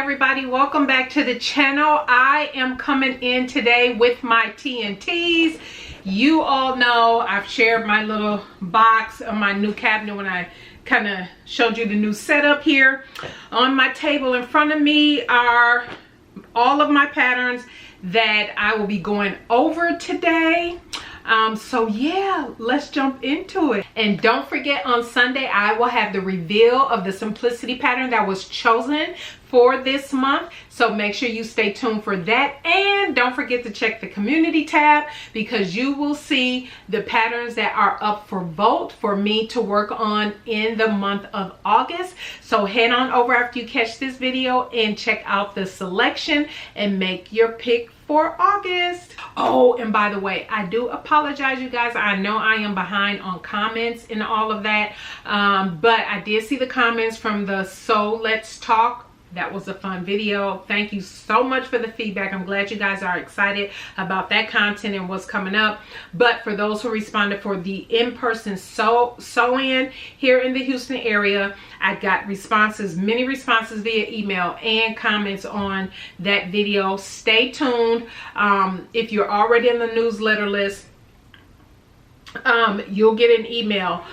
everybody, welcome back to the channel. I am coming in today with my TNTs. You all know I've shared my little box of my new cabinet when I kind of showed you the new setup here. On my table in front of me are all of my patterns that I will be going over today. So yeah, let's jump into it. And don't forget, on Sunday I will have the reveal of the simplicity pattern that was chosen for this month, so make sure you stay tuned for that. And don't forget to check the community tab, because you will see the patterns that are up for vote for me to work on in the month of August. So head on over after you catch this video and check out the selection and make your pick for August. Oh, and by the way, I do apologize, you guys. I know I am behind on comments and all of that, but I did see the comments from the So Let's Talk. That was a fun video. Thank you so much for the feedback. I'm glad you guys are excited about that content and what's coming up. But for those who responded for the in-person sew-in here in the Houston area, I got responses, many responses via email and comments on that video. Stay tuned. If you're already in the newsletter list, you'll get an email,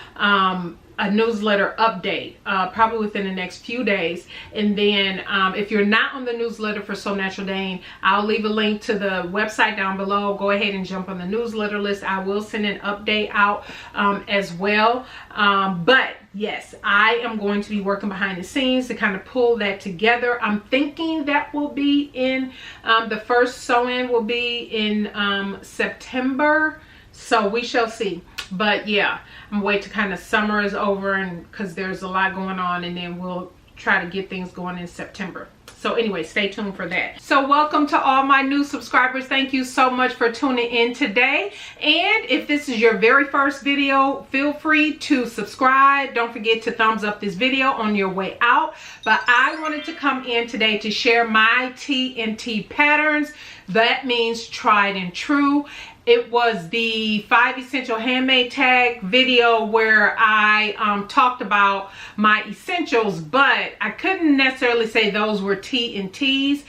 a newsletter update probably within the next few days. And then if you're not on the newsletter for SewNaturalDane, I'll leave a link to the website down below. Go ahead and jump on the newsletter list. I will send an update out as well. But yes, I am going to be working behind the scenes to kind of pull that together. I'm thinking that will be in the first sew-in will be in September, so we shall see. But yeah, I'm waiting to kind of summer is over, and because there's a lot going on, and then we'll try to get things going in September. So anyway, stay tuned for that. So welcome to all my new subscribers. Thank you so much for tuning in today. And if this is your very first video, feel free to subscribe. Don't forget to thumbs up this video on your way out. But I wanted to come in today to share my TNT patterns. That means tried and true. It was the 5 essential handmade tag video where I talked about my essentials, but I couldn't necessarily say those were TNTs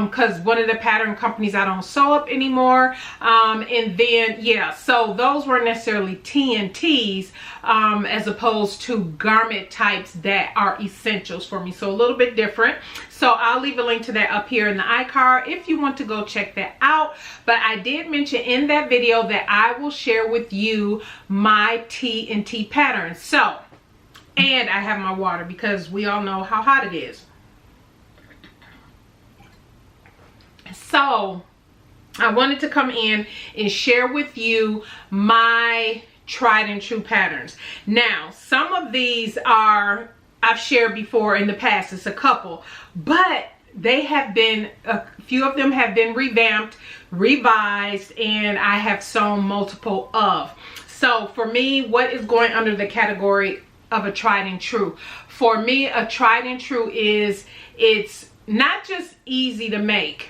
because one of the pattern companies I don't sew up anymore. And then, yeah, so those weren't necessarily TNTs as opposed to garment types that are essentials for me. So a little bit different. So I'll leave a link to that up here in the iCard if you want to go check that out. But I did mention in that video that I will share with you my TNT patterns. So, and I have my water because we all know how hot it is. So I wanted to come in and share with you my tried and true patterns. Now, some of these are I've shared before in the past. It's a couple, but they have been, a few of them have been revamped, revised, and I have sewn multiple of. So for me, what is going under the category of a tried and true? For me, a tried and true is, it's not just easy to make,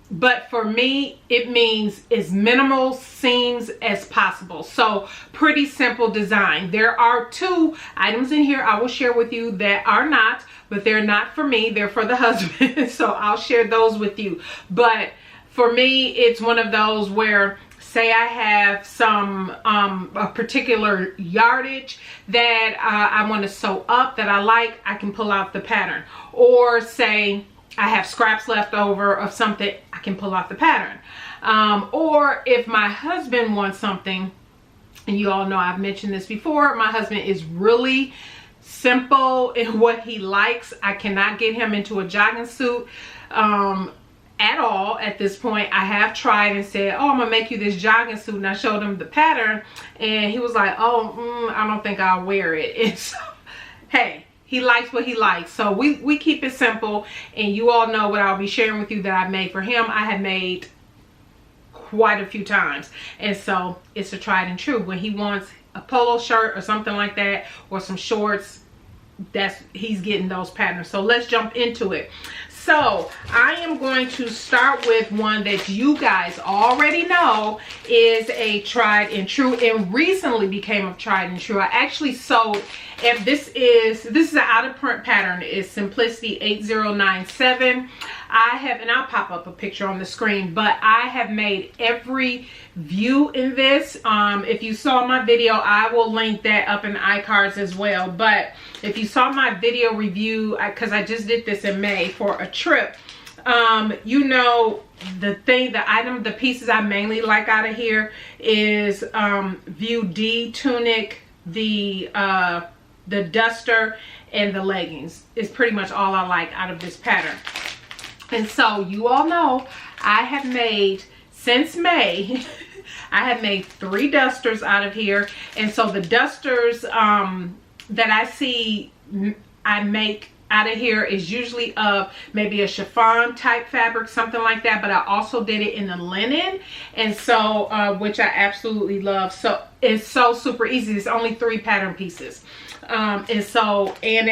but for me, it means as minimal seams as possible. So pretty simple design. There are 2 items in here I will share with you that are not, but they're not for me, they're for the husband. So I'll share those with you. But for me, it's one of those where, say I have some a particular yardage that I want to sew up that I like, I can pull out the pattern. Or say I have scraps left over of something, I can pull out the pattern. Or if my husband wants something, and you all know I've mentioned this before, my husband is really simple in what he likes. I cannot get him into a jogging suit at all at this point. I have tried and said, oh, I'm gonna make you this jogging suit, and I showed him the pattern, and he was like, oh, I don't think I'll wear it. And so, hey, he likes what he likes. So we keep it simple, and you all know what I'll be sharing with you that I've made for him. I have made quite a few times, and so it's a tried and true. When he wants a polo shirt or something like that, or some shorts, he's getting those patterns. So let's jump into it. So I am going to start with one that you guys already know is a tried and true, and recently became a tried and true. I actually sold, if this is an out of print pattern, it's Simplicity 8097. I have, and I'll pop up a picture on the screen, but I have made every view in this. If you saw my video, I will link that up in the iCards as well. But if you saw my video review, because I just did this in May for a trip, you know, the pieces I mainly like out of here is view D tunic, the duster, and the leggings is pretty much all I like out of this pattern. And so you all know I have made, since May, I have made 3 dusters out of here. And so the dusters that I see I make out of here is usually of maybe a chiffon type fabric, something like that. But I also did it in the linen, and so which I absolutely love. So it's so super easy. It's only 3 pattern pieces. And so, and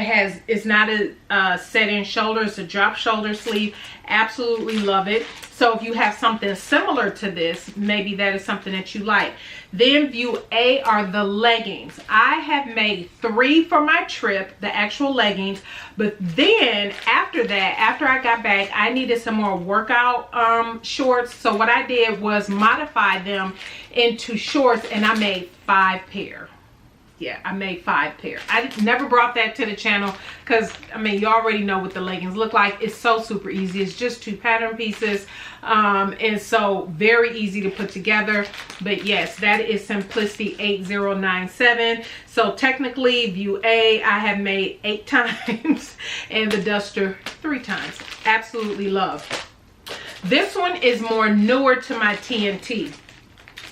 it's not a set in shoulder, it's a drop shoulder sleeve. Absolutely love it. So if you have something similar to this, maybe that is something that you like. Then view A are the leggings. I have made 3 for my trip, the actual leggings, but then after that, after I got back, I needed some more workout shorts. So what I did was modify them into shorts, and I made 5 pair. Yeah, I made 5 pair. I never brought that to the channel because, I mean, you already know what the leggings look like. It's so super easy. It's just 2 pattern pieces. And so very easy to put together. But yes, that is Simplicity 8097. So technically, view A, I have made 8 times and the duster 3 times. Absolutely love. This one is more newer to my TNT.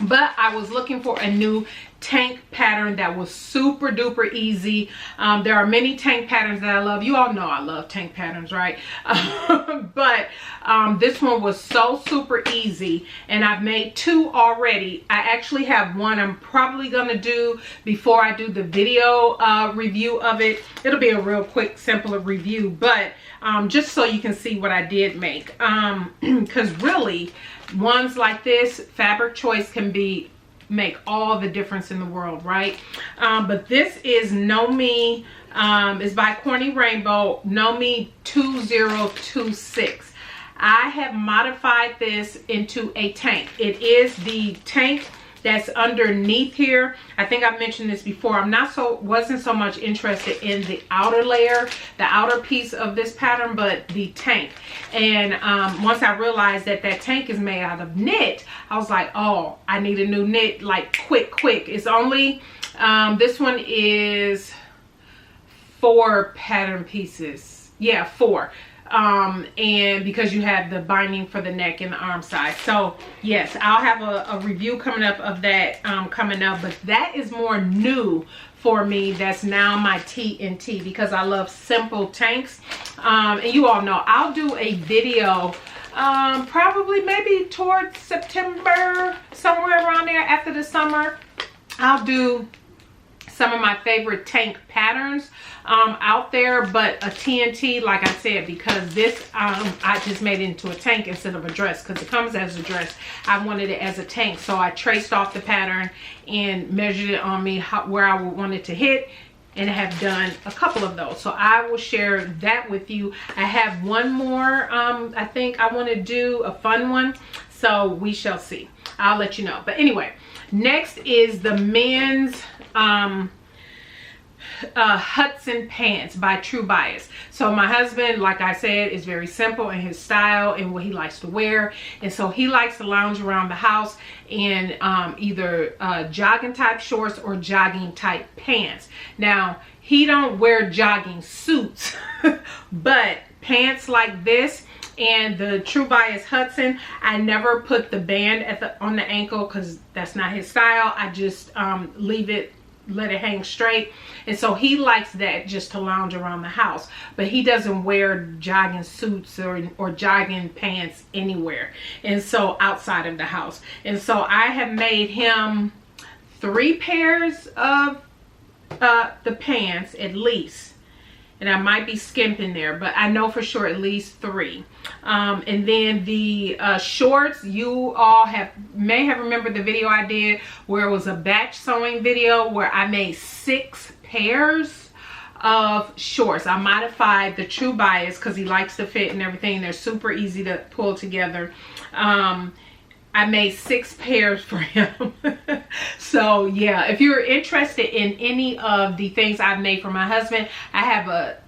But I was looking for a new tank pattern that was super duper easy. There are many tank patterns that I love. You all know I love tank patterns, right? But this one was so super easy, and I've made 2 already. I actually have one I'm probably gonna do before I do the video review of it. It'll be a real quick, simple review, but just so you can see what I did make. Because really, ones like this, fabric choice can make all the difference in the world, right? But this is Know Me, is by Corny Rainbow, Know Me 2026. I have modified this into a tank. It is the tank that's underneath here. I think I've mentioned this before. Wasn't so much interested in the outer layer, the outer piece of this pattern, but the tank. And once I realized that that tank is made out of knit, I was like, oh, I need a new knit, like quick. It's only, this one is 4 pattern pieces. Yeah, 4. And because you have the binding for the neck and the arm side. So yes, I'll have a review coming up of that coming up, but that is more new for me. That's now my TNT because I love simple tanks. And you all know I'll do a video probably maybe towards September, somewhere around there after the summer. I'll do some of my favorite tank patterns out there, but a TNT, like I said, because this I just made it into a tank instead of a dress, because it comes as a dress. I wanted it as a tank, so I traced off the pattern and measured it on me where I would want it to hit, and I have done a couple of those, so I will share that with you. I have one more I think I want to do a fun one, so we shall see. I'll let you know. But anyway, next is the men's Hudson pants by True Bias. So my husband, like I said, is very simple in his style and what he likes to wear, and so he likes to lounge around the house in either jogging type shorts or jogging type pants. Now he don't wear jogging suits but pants like this. And the True Bias Hudson, I never put the band on the ankle because that's not his style. I just leave it, let it hang straight. And so he likes that just to lounge around the house, but he doesn't wear jogging suits or jogging pants anywhere, and so outside of the house. And so I have made him 3 pairs of the pants at least, and I might be skimping there, but I know for sure at least 3. And then the shorts, you all may have remembered the video I did where it was a batch sewing video where I made 6 pairs of shorts. I modified the True Bias because he likes to fit and everything. They're super easy to pull together. I made 6 pairs for him. So yeah, if you're interested in any of the things I've made for my husband, I have a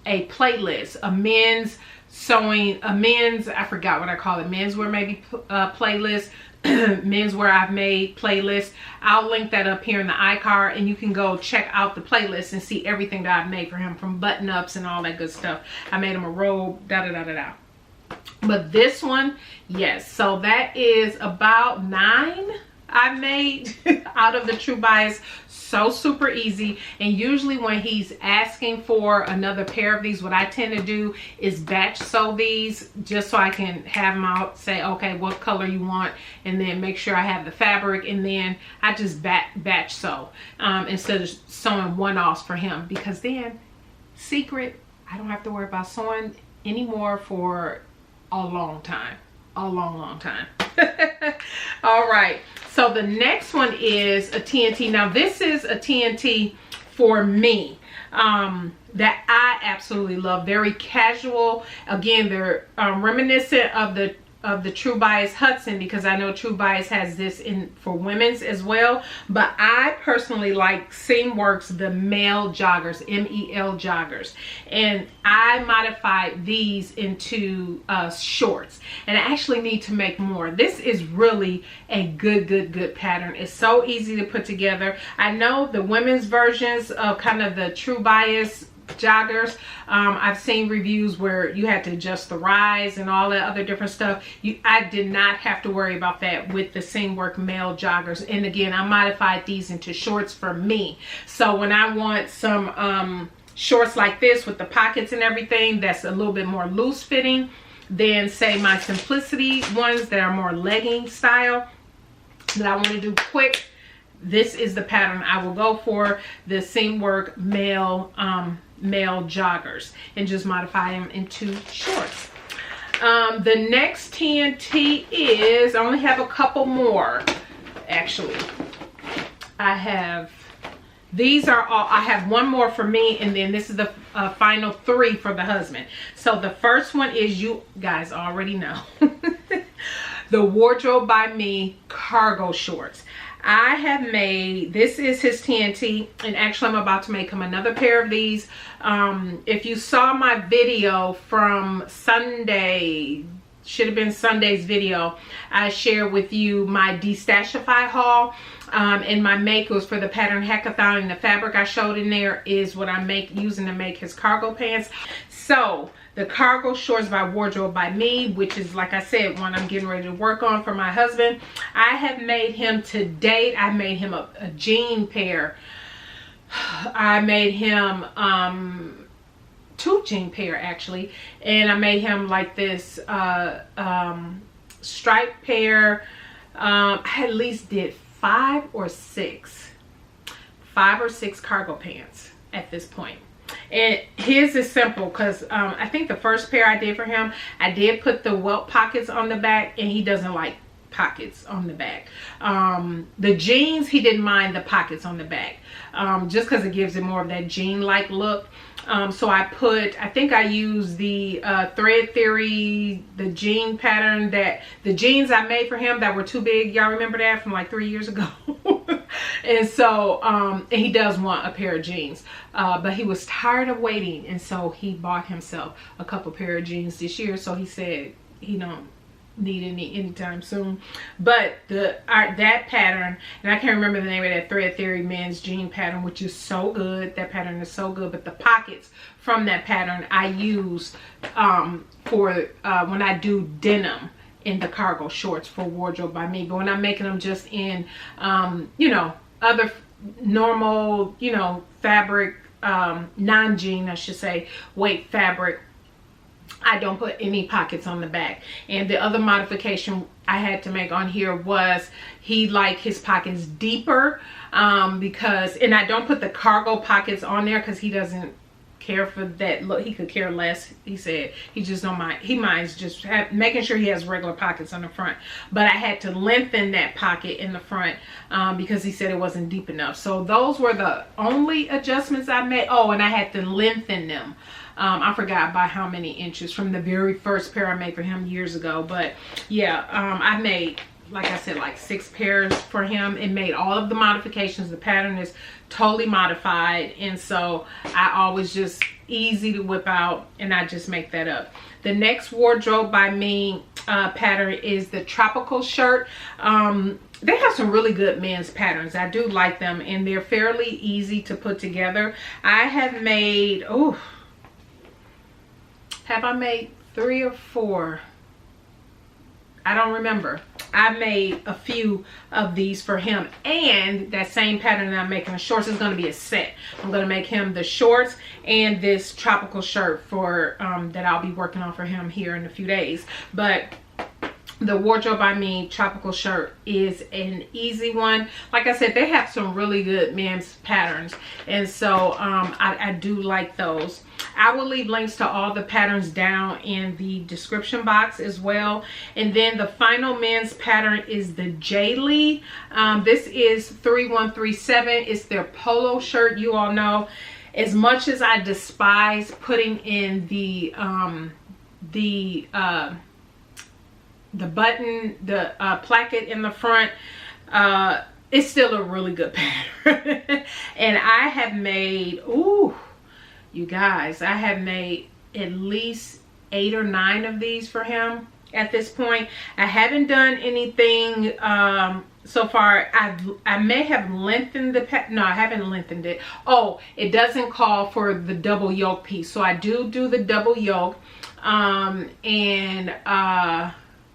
playlist, a men's sewing, I forgot what I call it, menswear maybe playlist, menswear I've made playlist. I'll link that up here in the iCard, and you can go check out the playlist and see everything that I've made for him, from button ups and all that good stuff. I made him a robe, da da da da da. But this one, yes, so that is about 9 I've made out of the True Bias. So super easy. And usually when he's asking for another pair of these, what I tend to do is batch sew these, just so I can have them out, say, okay, what color you want, and then make sure I have the fabric, and then I just batch sew instead of sewing one-offs for him, because then, secret, I don't have to worry about sewing anymore for a long time. A long time. All right, so the next one is a TNT. Now this is a TNT for me that I absolutely love. Very casual. Again, they're reminiscent of the True Bias Hudson, because I know True Bias has this in for women's as well, but I personally like Seamworks, the male joggers, MEL joggers, and I modified these into shorts, and I actually need to make more. This is really a good pattern. It's so easy to put together. I know the women's versions of kind of the True Bias joggers, I've seen reviews where you had to adjust the rise and all that other different stuff. I did not have to worry about that with the Seamwork male joggers. And again, I modified these into shorts for me. So when I want some shorts like this with the pockets and everything, that's a little bit more loose fitting than say my Simplicity ones that are more legging style, that I want to do quick, this is the pattern I will go for, the Seamwork male joggers, and just modify them into shorts. The next TNT is, I only have a couple more actually. These are all, I have one more for me, and then this is the final 3 for the husband. So the first one is, you guys already know, the Wardrobe by Me cargo shorts. I have made, this is his TNT, and actually I'm about to make him another pair of these. If you saw my video from Sunday, should have been Sunday's video, I shared with you my Destashify haul, and my make was for the pattern hackathon, and the fabric I showed in there is what I'm using to make his cargo pants. So the cargo shorts by Wardrobe by Me, which is, like I said, one I'm getting ready to work on for my husband. I have made him to date, I made him a jean pair. I made him 2 jean pair actually, and I made him like this striped pair. I at least did 5 or 6 cargo pants at this point. And his is simple, because I think the first pair I did for him, I did put the welt pockets on the back, and he doesn't like pockets on the back. The jeans, he didn't mind the pockets on the back, just because it gives it more of that jean-like look. So I think I used the Thread Theory, the jean pattern, that the jeans I made for him that were too big. Y'all remember that from like 3 years ago? And so, and he does want a pair of jeans, but he was tired of waiting, and so he bought himself a couple pair of jeans this year. So he said he don't need any anytime soon. But that pattern, and I can't remember the name of that Thread Theory men's jean pattern, which is so good. That pattern is so good. But the pockets from that pattern I use for when I do denim in the cargo shorts for Wardrobe by Me. But when I'm making them just in you know, other normal, you know, fabric, non-jean I should say, weight fabric, I don't put any pockets on the back. And the other modification I had to make on here was, he liked his pockets deeper, because, and I don't put the cargo pockets on there because he doesn't care for that look. He could care less. He said he just don't mind. He minds just making sure he has regular pockets on the front. But I had to lengthen that pocket in the front because he said it wasn't deep enough. So those were the only adjustments I made. Oh, and I had to lengthen them. I forgot by how many inches from the very first pair I made for him years ago. But yeah, I made, like I said, like 6 pairs for him and made all of the modifications. The pattern is totally modified, and so I always just easy to whip out, and I just make that up. The next wardrobe by me pattern is the tropical shirt. They have some really good men's patterns. I do like them, and they're fairly easy to put together. I have made, oh, have I made 3 or 4? I don't remember. I made a few of these for him, and that same pattern that I'm making the shorts is going to be a set. I'm going to make him the shorts and this tropical shirt for that I'll be working on for him here in a few days. But the wardrobe by me tropical shirt is an easy one. Like I said, they have some really good men's patterns, and so I do like those. I will leave links to all the patterns down in the description box as well. And then the final men's pattern is the J Lee. This is 3137. It's their polo shirt. You all know, as much as I despise putting in the button, the placket in the front, it's still a really good pattern. And I have made, ooh, you guys, I have made at least 8 or 9 of these for him at this point. I haven't done anything so far. I may have lengthened the no, I haven't lengthened it. Oh, it doesn't call for the double yoke piece, so I do the double yoke.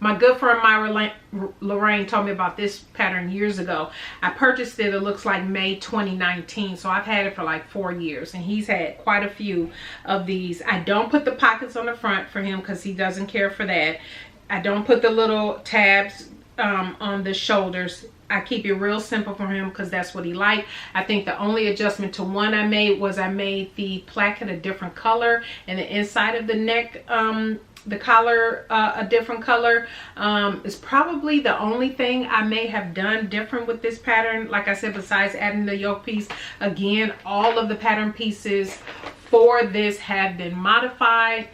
My good friend Myra Lorraine told me about this pattern years ago. I purchased it, it looks like May 2019. So I've had it for like 4 years, and he's had quite a few of these. I don't put the pockets on the front for him because he doesn't care for that. I don't put the little tabs on the shoulders. I keep it real simple for him because that's what he liked. I think the only adjustment to one I made was I made the placket a different color, and the inside of the neck, the collar a different color. Is probably the only thing I may have done different with this pattern. Like I said, besides adding the yoke piece, again, all of the pattern pieces for this have been modified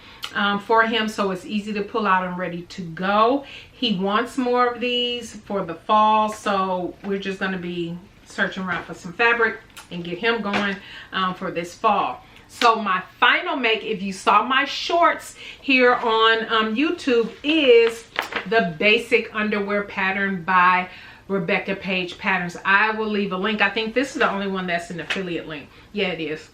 for him, so it's easy to pull out and ready to go. He wants more of these for the fall, so we're just going to be searching around for some fabric and get him going for this fall. So my final make, if you saw my shorts here on YouTube, is the basic underwear pattern by Rebecca Page Patterns. I will leave a link. I think this is the only one that's an affiliate link. Yeah, it is.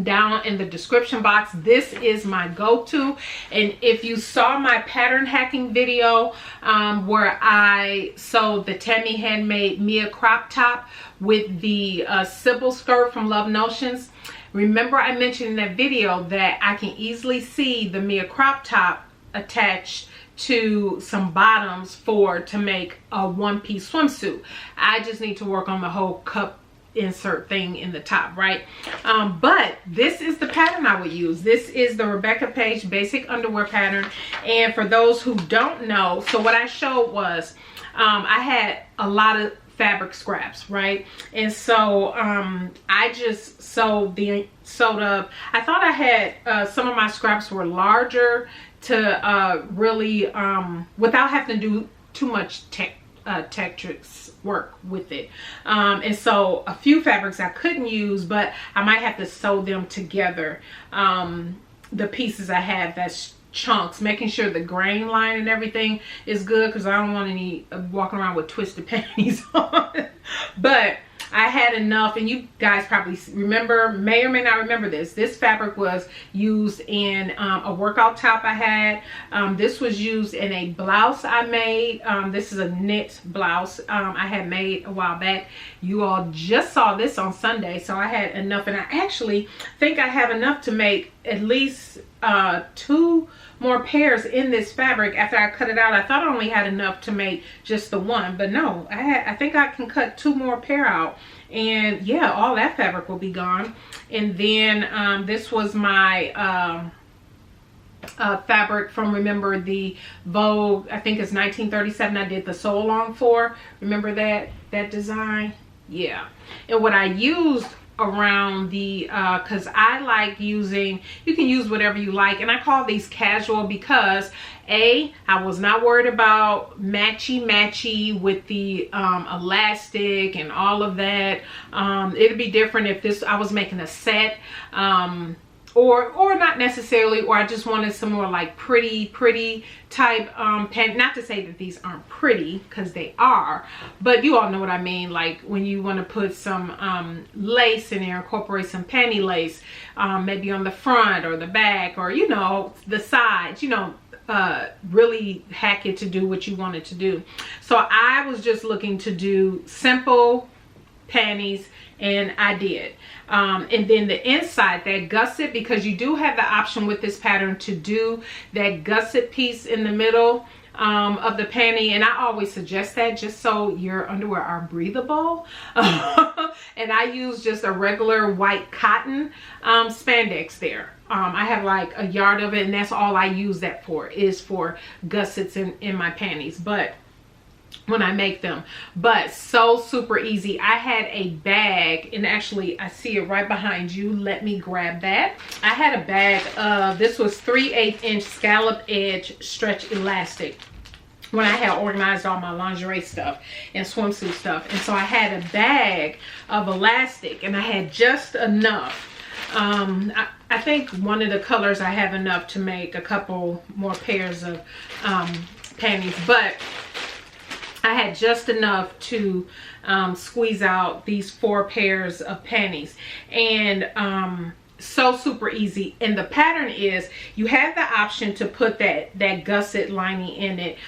Down in the description box. This is my go-to. And if you saw my pattern hacking video where I sewed the Tammy Handmade Mia crop top with the Sybil skirt from Love Notions, remember I mentioned in that video that I can easily see the Mia crop top attached to some bottoms to make a one-piece swimsuit. I just need to work on the whole cup insert thing in the top, right? But this is the pattern I would use. This is the Rebecca Page basic underwear pattern. And for those who don't know, so what I showed was I had a lot of fabric scraps, right? And so I just sewed up. I thought I had some of my scraps were larger to really without having to do too much Tetrics work with it, and so a few fabrics I couldn't use, but I might have to sew them together. The pieces I have that's chunks, making sure the grain line and everything is good, because I don't want any walking around with twisted panties on. But I had enough, and you guys probably remember, may or may not remember this. This fabric was used in a workout top I had. This was used in a blouse I made. This is a knit blouse I had made a while back. You all just saw this on Sunday, so I had enough, and I actually think I have enough to make at least 2 more pairs in this fabric after I cut it out. I thought I only had enough to make just the one, but no, I think I can cut 2 more pair out, and yeah, all that fabric will be gone. And then this was my fabric from, remember the Vogue, I think it's 1937, I did the sew along for. Remember that design? Yeah. And what I used around the because I like using, you can use whatever you like, and I call these casual because I was not worried about matchy with the elastic and all of that. It'd be different if this, I was making a set, or not necessarily, or I just wanted some more like pretty type pant. Not to say that these aren't pretty, because they are, but you all know what I mean, like when you want to put some lace in there, incorporate some panty lace, maybe on the front or the back, or you know, the sides, you know, really hack it to do what you want it to do. So I was just looking to do simple panties, and I did. And then the inside, that gusset, because you do have the option with this pattern to do that gusset piece in the middle of the panty, and I always suggest that just so your underwear are breathable. And I use just a regular white cotton spandex there. I have like a yard of it, and that's all I use that for, is for gussets in my panties, but when I make them. But so super easy. I had a bag, and actually I see it right behind you. Let me grab that. I had a bag of, this was 3/8 inch scallop edge stretch elastic when I had organized all my lingerie stuff and swimsuit stuff. And so I had a bag of elastic, and I had just enough. I think one of the colors I have enough to make a couple more pairs of panties, but I had just enough to squeeze out these 4 pairs of panties. And so super easy. And the pattern is, you have the option to put that gusset lining in it.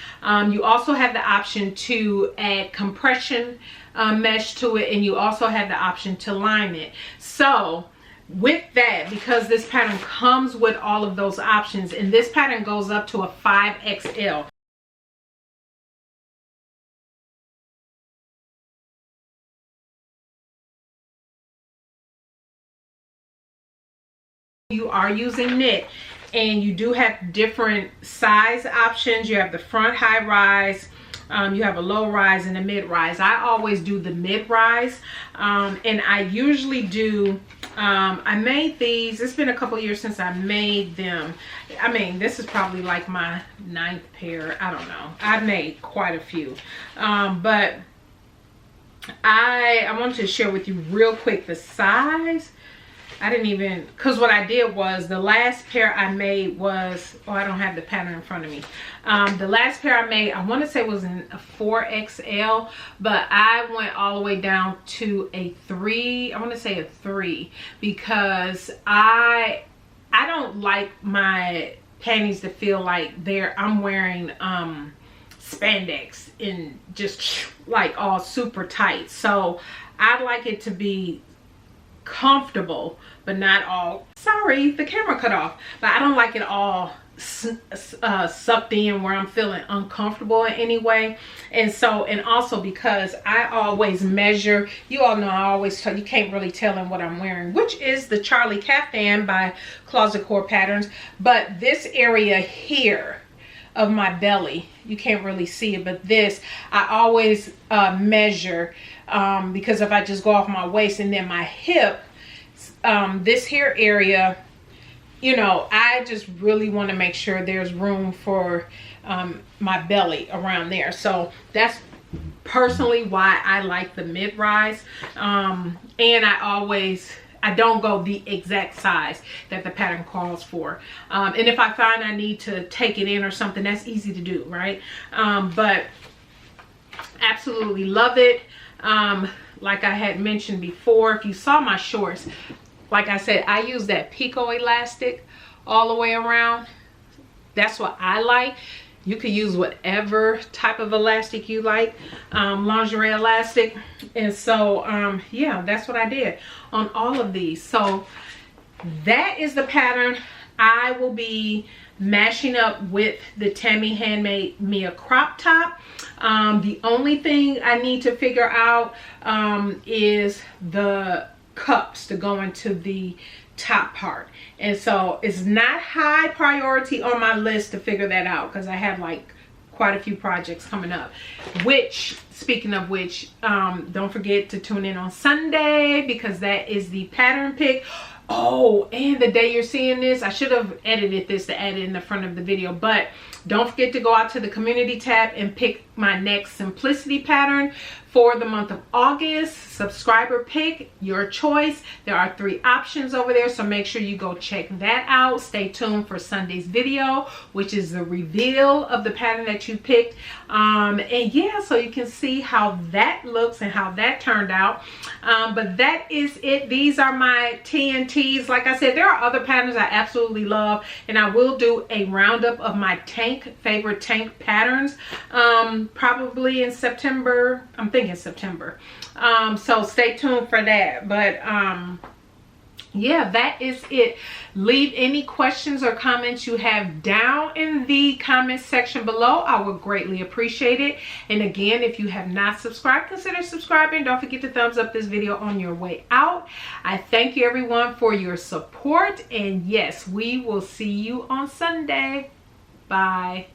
You also have the option to add compression mesh to it, and you also have the option to line it. So with that, because this pattern comes with all of those options, and this pattern goes up to a 5XL. You are using knit, and you do have different size options. You have the front high rise, you have a low rise and a mid rise. I always do the mid rise, and I usually do, I made these, it's been a couple years since I made them. I mean, this is probably like my 9th pair. I don't know, I've made quite a few, but I wanted to share with you real quick the size. I didn't even, because what I did was, the last pair I made was, oh, I don't have the pattern in front of me. The last pair I made, I want to say was in a 4XL, but I went all the way down to a 3. I want to say a 3, because I don't like my panties to feel like I'm wearing spandex and just like all super tight. So I like it to be comfortable, but not all, sorry, the camera cut off, but I don't like it all sucked in where I'm feeling uncomfortable in any way. And so, and also because I always measure, you all know I always tell you, can't really tell in what I'm wearing, which is the Charlie Caftan by Closet Core Patterns, but this area here of my belly, you can't really see it, but this I always measure, because if I just go off my waist, and then my hip, this here area, you know, I just really want to make sure there's room for my belly around there. So that's personally why I like the mid-rise, and I don't go the exact size that the pattern calls for. And if I find I need to take it in or something, that's easy to do, right? But absolutely love it. Like I had mentioned before, if you saw my shorts, like I said, I use that Pico elastic all the way around. That's what I like. You could use whatever type of elastic you like, lingerie elastic. And so, yeah, that's what I did on all of these. So that is the pattern I will be mashing up with the Tammy Handmade Mia crop top. The only thing I need to figure out is the cups to go into the top part, and so it's not high priority on my list to figure that out because I have like quite a few projects coming up. Which, speaking of which, don't forget to tune in on Sunday because that is the pattern pick. Oh, and the day you're seeing this, I should have edited this to add it in the front of the video, but don't forget to go out to the community tab and pick my next simplicity pattern for the month of August. Subscriber pick, your choice. There are 3 options over there, so make sure you go check that out. Stay tuned for Sunday's video, which is the reveal of the pattern that you picked. And yeah, so you can see how that looks and how that turned out. But that is it. These are my TNTs. Like I said, there are other patterns I absolutely love, and I will do a roundup of my favorite tank patterns probably in September. I'm thinking September. So stay tuned for that. But yeah, that is it. Leave any questions or comments you have down in the comment section below. I would greatly appreciate it. And again, if you have not subscribed, consider subscribing. Don't forget to thumbs up this video on your way out. I thank you everyone for your support, and yes, we will see you on Sunday. Bye.